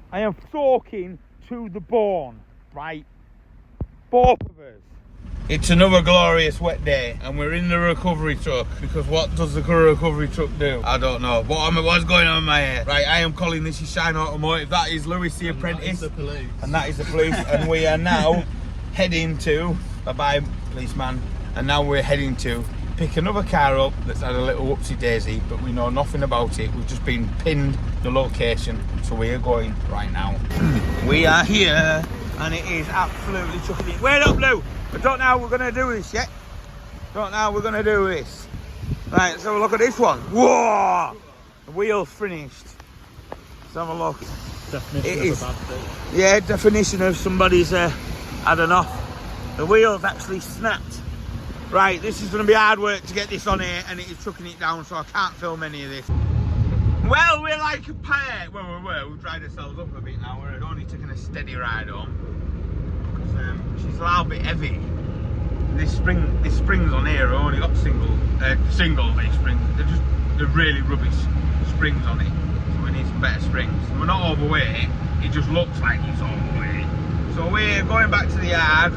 I am soaking to the bone, right? Both of us. It's another glorious wet day and we're in the recovery truck, because what does the recovery truck do? I don't know. What's going on in my head? Right, I am Colin, this is Shineautomotive, that is Lewis the apprentice. That is the police. And that is the police. And we are now heading to, bye-bye policeman, and now we're heading to pick another car up that's had a little whoopsie daisy, but we know nothing about it. We've just been pinned the location, so we are going right now. We are here and it is absolutely chucking it. Wait up, Lou! I don't know how we're going to do this yet. Don't know how we're going to do this. Right, let's have a look at this one. Whoa! The wheel's finished. Let's have a look. Definition of a bad thing. Yeah, definition of somebody's had enough. The wheel's actually snapped. Right, this is going to be hard work to get this on here, and it is trucking it down, so I can't film any of this. Well, we're like a pair. Well, we've dried ourselves up a bit now. We're only taking a steady ride home. She's a little bit heavy. This springs on here are only got single these springs. They're really rubbish springs on it. So we need some better springs. We're not overweight. It just looks like it's overweight. So we're going back to the yard.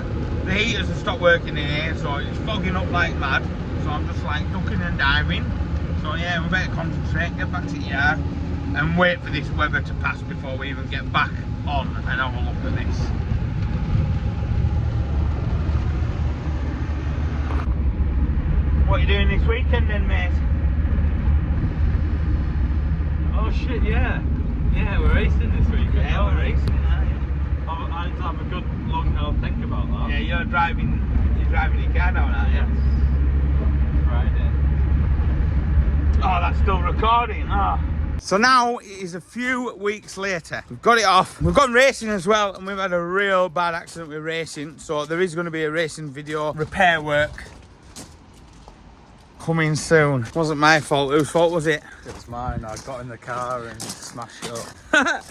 The heaters have stopped working in here, so it's fogging up like mad. So I'm just like ducking and diving. So yeah, we better concentrate, get back to the yard, and wait for this weather to pass before we even get back on and have a look at this. What are you doing this weekend then, mate? Oh shit, yeah. Yeah, we're racing this weekend. Yeah, we're racing, aren't you? I need to have a good long hard think about that. Yeah, you're driving your car down, aren't you? Friday. Oh, that's still recording. Oh. So now it is a few weeks later. We've got it off. We've gone racing as well, and we've had a real bad accident with racing. So there is going to be a racing video repair work coming soon. It wasn't my fault. Whose fault was it? It was mine. I got in the car and smashed it up.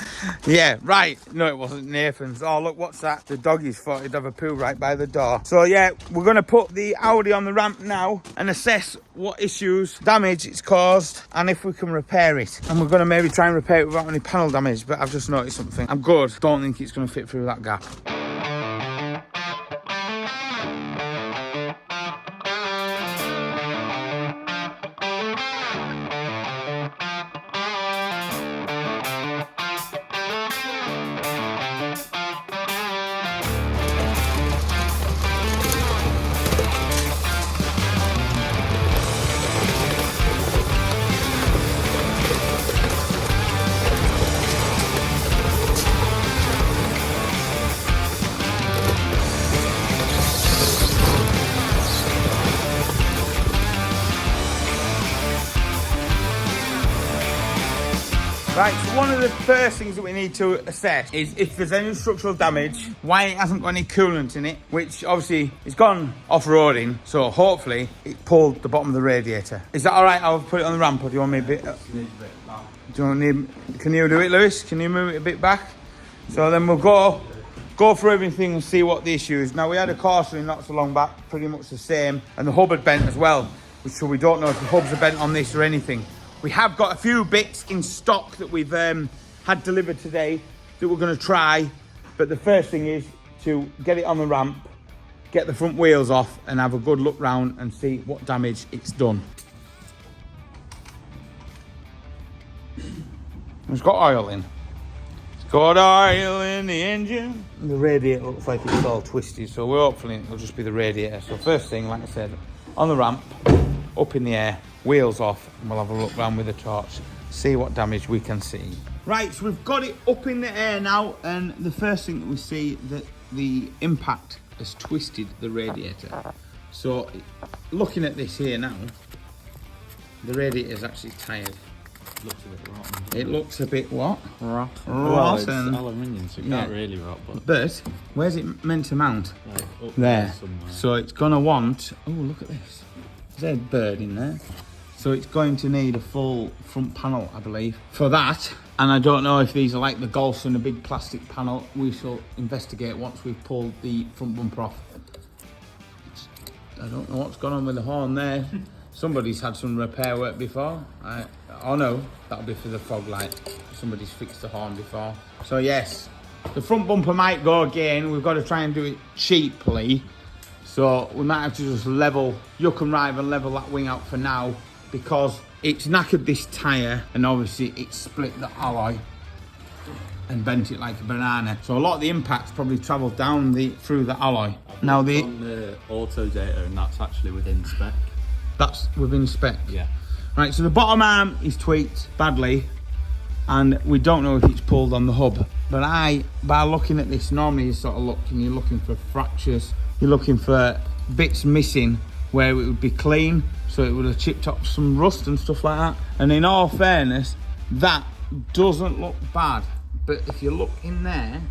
Yeah, right. No, it wasn't Nathan's. Oh, look, what's that? The doggies thought he'd have a poo right by the door. So yeah, we're going to put the Audi on the ramp now and assess what issues, damage it's caused, and if we can repair it. And we're going to maybe try and repair it without any panel damage, but I've just noticed something. I'm good. Don't think it's going to fit through that gap. Right, so one of the first things that we need to assess is if there's any structural damage, why it hasn't got any coolant in it, which obviously it's gone off-roading, so hopefully it pulled the bottom of the radiator. Is that all right? I'll put it on the ramp, or do you want me a bit? Can you do it, Lewis? Can you move it a bit back? So then we'll go through everything and see what the issue is. Now, we had a caution not so long back, pretty much the same, and the hub had bent as well, so we don't know if the hubs are bent on this or anything. We have got a few bits in stock that we've had delivered today that we're going to try. But the first thing is to get it on the ramp, get the front wheels off, and have a good look round and see what damage it's done. It's got oil in. It's got oil in the engine. The radiator looks like it's all twisted, so we're hopefully it'll just be the radiator. So first thing, like I said, on the ramp, up in the air, wheels off, and we'll have a look round with a torch, see what damage we can see. Right, so we've got it up in the air now, and the first thing that we see, that the impact has twisted the radiator. So looking at this here now, the radiator is actually tired. Looks a bit rotten. It looks a bit what? Rotten. Well, it's aluminium, so it can't really rot. But where's it meant to mount? Like up there. Somewhere. So it's gonna want. Oh, look at this. There's a bird in there. So it's going to need a full front panel, I believe, for that. And I don't know if these are like the Gosling, a big plastic panel. We shall investigate once we've pulled the front bumper off. I don't know what's gone on with the horn there. Somebody's had some repair work before. Oh no, that'll be for the fog light. Somebody's fixed the horn before. So yes, the front bumper might go again. We've got to try and do it cheaply. So we might have to just yuck and rive and level that wing out for now, because it's knackered this tyre and obviously it's split the alloy and bent it like a banana. So a lot of the impact's probably travelled down through the alloy. Now on the auto data, and that's actually within spec. That's within spec? Yeah. Right, so the bottom arm is tweaked badly and we don't know if it's pulled on the hub. But by looking at this, normally you sort of look and you're looking for fractures. You're looking for bits missing where it would be clean, so it would have chipped up some rust and stuff like that. And in all fairness, that doesn't look bad. But if you look in there,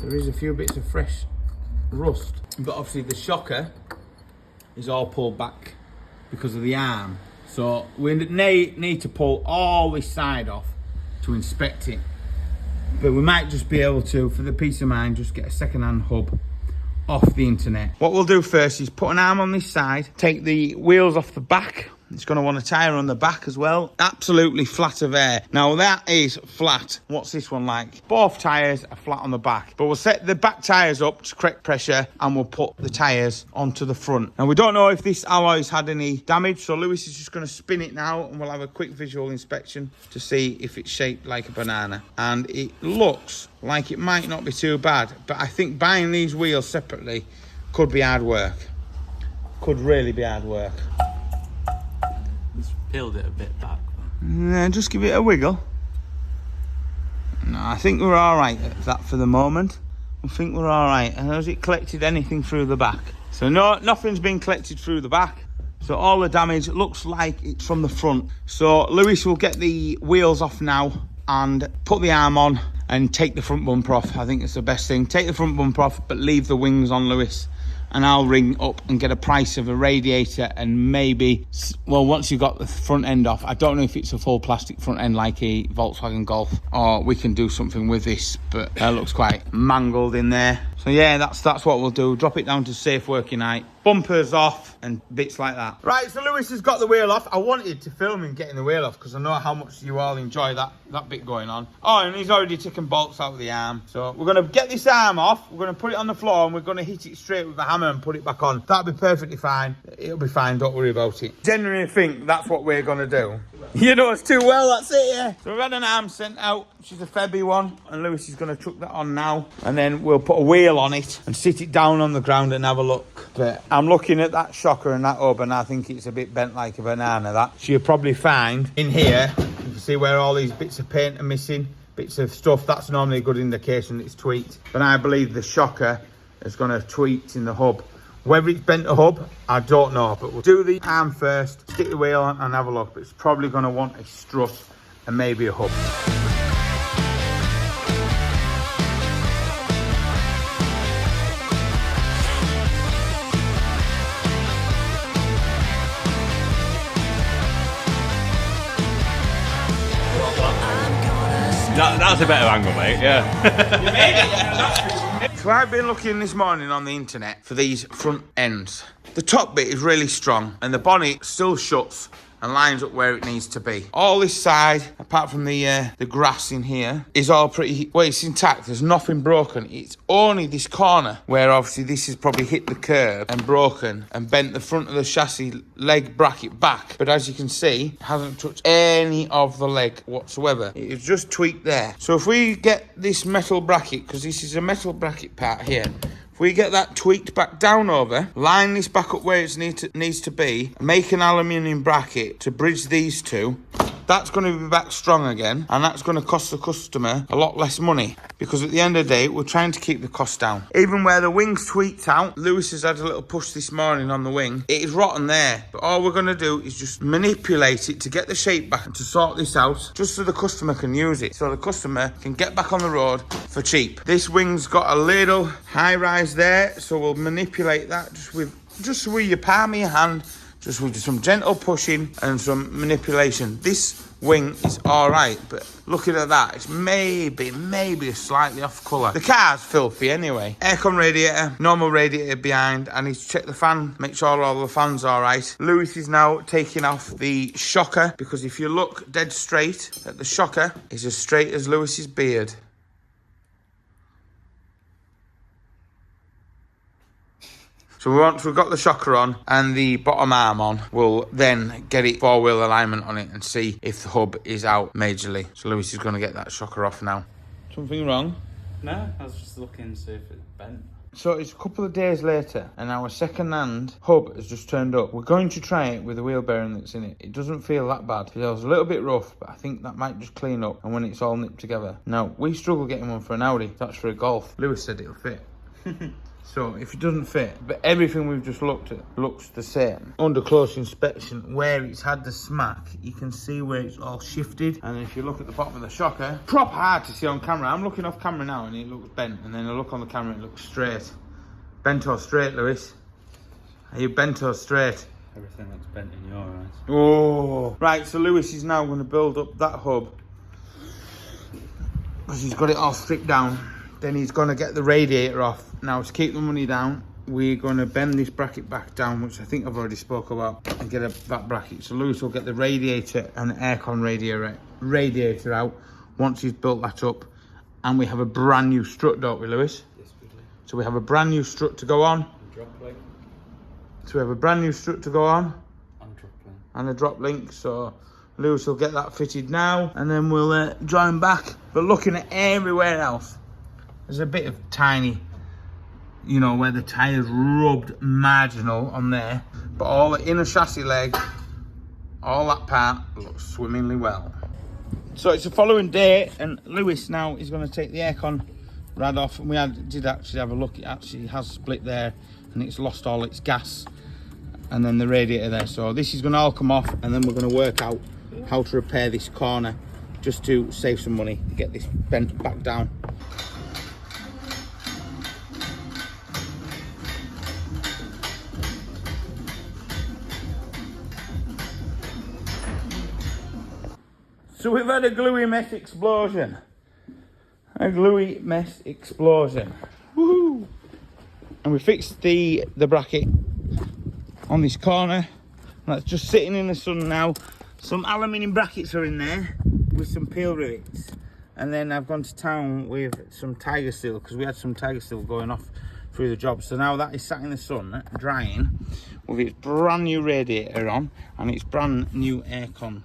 there is a few bits of fresh rust. But obviously the shocker is all pulled back because of the arm. So we need to pull all this side off to inspect it. But we might just be able to, for the peace of mind, just get a second-hand hub off the internet. What we'll do first is put an arm on this side, take the wheels off the back. It's going to want a tyre on the back as well. Absolutely flat of air. Now that is flat. What's this one like? Both tyres are flat on the back. But we'll set the back tyres up to correct pressure and we'll put the tyres onto the front. Now we don't know if this alloy's had any damage, so Lewis is just going to spin it now and we'll have a quick visual inspection to see if it's shaped like a banana. And it looks like it might not be too bad, but I think buying these wheels separately could be hard work. Could really be hard work. Peeled it a bit back. Yeah, just give it a wiggle. No, I think we're all right at that for the moment. I think we're all right. And has it collected anything through the back? So no, nothing's been collected through the back. So all the damage looks like it's from the front. So Lewis will get the wheels off now and put the arm on and take the front bumper off. I think it's the best thing. Take the front bumper off, but leave the wings on, Lewis. And I'll ring up and get a price of a radiator and maybe, well, once you've got the front end off, I don't know if it's a full plastic front end like a Volkswagen Golf, or we can do something with this, but it looks quite mangled in there. So yeah, that's what we'll do. Drop it down to safe working height. Bumpers off and bits like that. Right, so Lewis has got the wheel off. I wanted to film him getting the wheel off because I know how much you all enjoy that bit going on. Oh, and he's already taken bolts out of the arm. So we're going to get this arm off. We're going to put it on the floor and we're going to hit it straight with a hammer and put it back on. That'll be perfectly fine. It'll be fine. Don't worry about it. Genuinely think that's what we're going to do. You know us too well, that's it, yeah. So we've had an arm sent out. She's a Febby one. And Lewis is going to chuck that on now. And then we'll put a wheel on it and sit it down on the ground and have a look. But I'm looking at that shocker and that hub and I think it's a bit bent like a banana, that. So you'll probably find in here, you can see where all these bits of paint are missing, bits of stuff. That's normally a good indication it's tweaked. But I believe the shocker is going to have tweaked in the hub. Whether it's bent a hub, I don't know. But we'll do the arm first, stick the wheel on and have a look. But it's probably going to want a strut and maybe a hub. That's a better angle, mate, yeah. So I've been looking this morning on the internet for these front ends. The top bit is really strong and the bonnet still shuts and lines up where it needs to be. All this side, apart from the grass in here, is all pretty, well, it's intact. There's nothing broken. It's only this corner where obviously this has probably hit the curb and broken and bent the front of the chassis leg bracket back. But as you can see, it hasn't touched any of the leg whatsoever. It is just tweaked there. So if we get this metal bracket, because this is a metal bracket part here, if we get that tweaked back down over, line this back up where it needs to be, make an aluminium bracket to bridge these two, that's going to be back strong again, and that's going to cost the customer a lot less money, because at the end of the day, we're trying to keep the cost down. Even where the wing's tweaked out, Lewis has had a little push this morning on the wing. It is rotten there, but all we're going to do is just manipulate it to get the shape back and to sort this out, just so the customer can use it, so the customer can get back on the road for cheap. This wing's got a little high rise there, so we'll manipulate that just with your palm of your hand, just with some gentle pushing and some manipulation. This wing is all right, but looking at that, it's maybe slightly off colour. The car's filthy anyway. Aircon radiator, normal radiator behind. I need to check the fan, make sure all the fan's all right. Lewis is now taking off the shocker, because if you look dead straight at the shocker, it's as straight as Lewis's beard. So once we've got the shocker on and the bottom arm on, we'll then get it four-wheel alignment on it and see if the hub is out majorly. So Lewis is going to get that shocker off now. Something wrong? No, I was just looking to see if it's bent. So it's a couple of days later and our second-hand hub has just turned up. We're going to try it with the wheel bearing that's in it. It doesn't feel that bad. It feels a little bit rough, but I think that might just clean up and when it's all nipped together. Now, we struggle getting one for an Audi. That's for a Golf. Lewis said it'll fit. So if it doesn't fit, but everything we've just looked at looks the same. Under close inspection, where it's had the smack, you can see where it's all shifted. And if you look at the bottom of the shocker, proper hard to see on camera. I'm looking off camera now and it looks bent, and then I look on the camera and it looks straight. Bent or straight, Lewis? Are you bent or straight? Everything looks bent in your eyes. Oh, right, so Lewis is now going to build up that hub because he's got it all stripped down. Then he's going to get the radiator off. Now, to keep the money down, we're going to bend this bracket back down, which I think I've already spoke about, and get that bracket. So Lewis will get the radiator and aircon radiator out once he's built that up. And we have a brand new strut, don't we, Lewis? Yes, we do. So we have a brand new strut to go on. Drop link. So we have a brand new strut to go on. And drop link. And a drop link. So Lewis will get that fitted now, and then we'll draw him back. But looking at everywhere else, there's a bit of tiny, you know, where the tyre's rubbed marginal on there. But all the inner chassis leg, all that part looks swimmingly well. So it's the following day, and Lewis now is going to take the aircon rad off. And we did actually have a look. It actually has split there, and it's lost all its gas. And then the radiator there. So this is going to all come off, and then we're going to work out how to repair this corner, just to save some money, get this bent back down. So we've had a gluey mess explosion. A gluey mess explosion. Woohoo! And we fixed the bracket on this corner. That's just sitting in the sun now. Some aluminium brackets are in there with some peel rivets. And then I've gone to town with some tiger steel, because we had some tiger steel going off through the job. So now that is sat in the sun, drying, with its brand new radiator on and its brand new aircon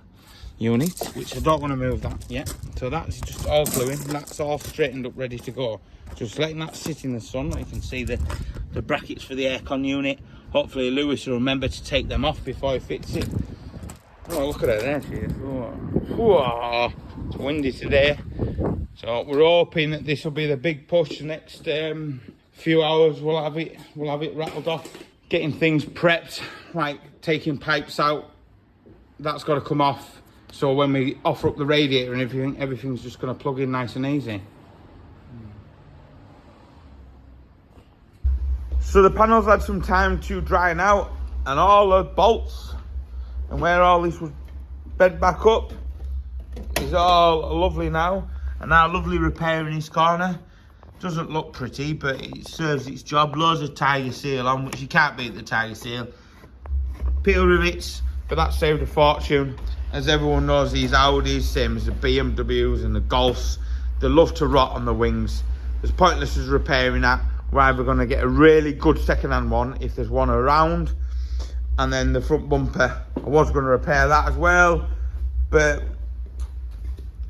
unit, which I don't want to move that yet. So that's just all gluing. That's all straightened up, ready to go. Just letting that sit in the sun. You can see the brackets for the aircon unit. Hopefully Lewis will remember to take them off before he fits it. Oh, look at her there, she is. Oh, it's windy today. So we're hoping that this will be the big push. The next few hours we'll have it rattled off. Getting things prepped, like taking pipes out. That's got to come off. So when we offer up the radiator and everything's just going to plug in nice and easy. So the panels had some time to drying out, and all the bolts and where all this was bent back up is all lovely now. And now lovely repair in this corner. Doesn't look pretty, but it serves its job. Loads of tiger seal on, which you can't beat the tiger seal. Peel rivets, but that saved a fortune. As everyone knows, these Audis, same as the BMWs and the Golfs, they love to rot on the wings. It's pointless as repairing that. We're either going to get a really good second-hand one, if there's one around, and then the front bumper, I was going to repair that as well, but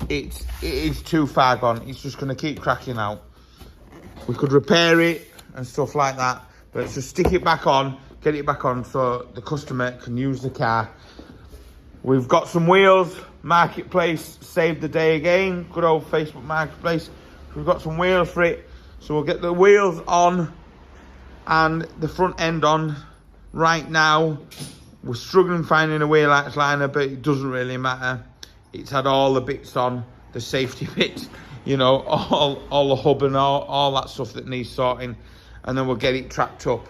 it is too far gone. It's just going to keep cracking out. We could repair it and stuff like that, but let's just stick it back on, get it back on so the customer can use the car. We've got some wheels. Marketplace saved the day again. Good old Facebook Marketplace. We've got some wheels for it. So we'll get the wheels on and the front end on right now. We're struggling finding a wheel arch liner, but it doesn't really matter. It's had all the bits on, the safety bits, you know, all the hub and all that stuff that needs sorting. And then we'll get it tracked up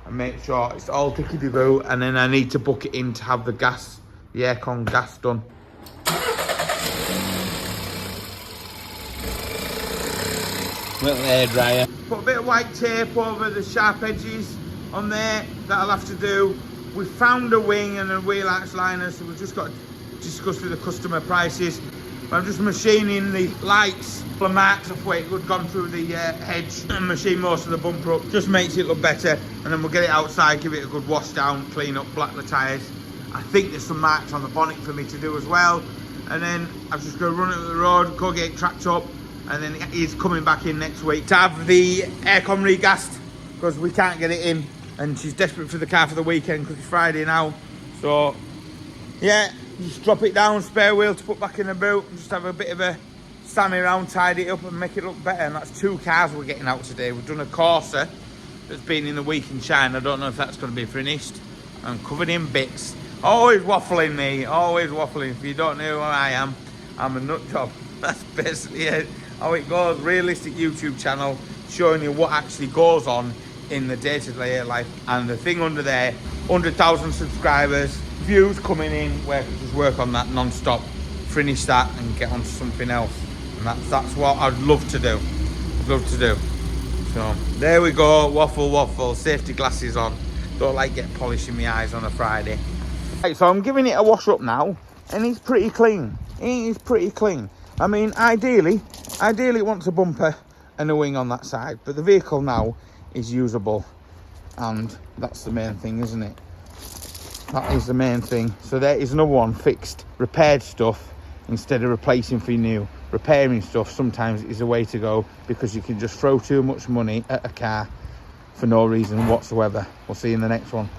and make sure it's all tickety-boo. And then I need to book it in to have the gas, the aircon gas done. little hairdryer. Put a bit of white tape over the sharp edges on there, that I'll have to do. We found a wing and a wheel arch liner, so we've just got to discuss with the customer prices. I'm just machining the lights, the marks of where it had gone through the hedge, and machine most of the bumper up. Just makes it look better, and then we'll get it outside, give it a good wash down, clean up, black the tyres. I think there's some marks on the bonnet for me to do as well. And then I'm just going to run it up the road, go get it tracked up, and then he's coming back in next week to have the aircon regassed, because we can't get it in, and she's desperate for the car for the weekend because it's Friday now. So yeah, just drop it down, spare wheel to put back in the boot, and just have a bit of a stand around, tidy it up and make it look better. And that's 2 cars we're getting out today. We've done a Corsa that's been in the week in China. I don't know if that's going to be finished. I'm covered in bits. Always waffling me, always waffling. If you don't know who I am, I'm a nut job. That's basically it, how it goes. Realistic YouTube channel showing you what actually goes on in the day-to-day life. And the thing under there, 100,000 subscribers, views coming in, where I can just work on that non-stop, finish that and get on to something else. And that's what I'd love to do. I'd love to do. So there we go, waffle, safety glasses on. Don't like get polish in my eyes on a Friday. Right, so I'm giving it a wash up now, and it's pretty clean. It is pretty clean. I mean, ideally it wants a bumper and a wing on that side, but the vehicle now is usable, and that's the main thing, isn't it? That is the main thing. So there is another one fixed, repaired stuff instead of replacing for new. Repairing stuff sometimes is a way to go, because you can just throw too much money at a car for no reason whatsoever. We'll see you in the next one.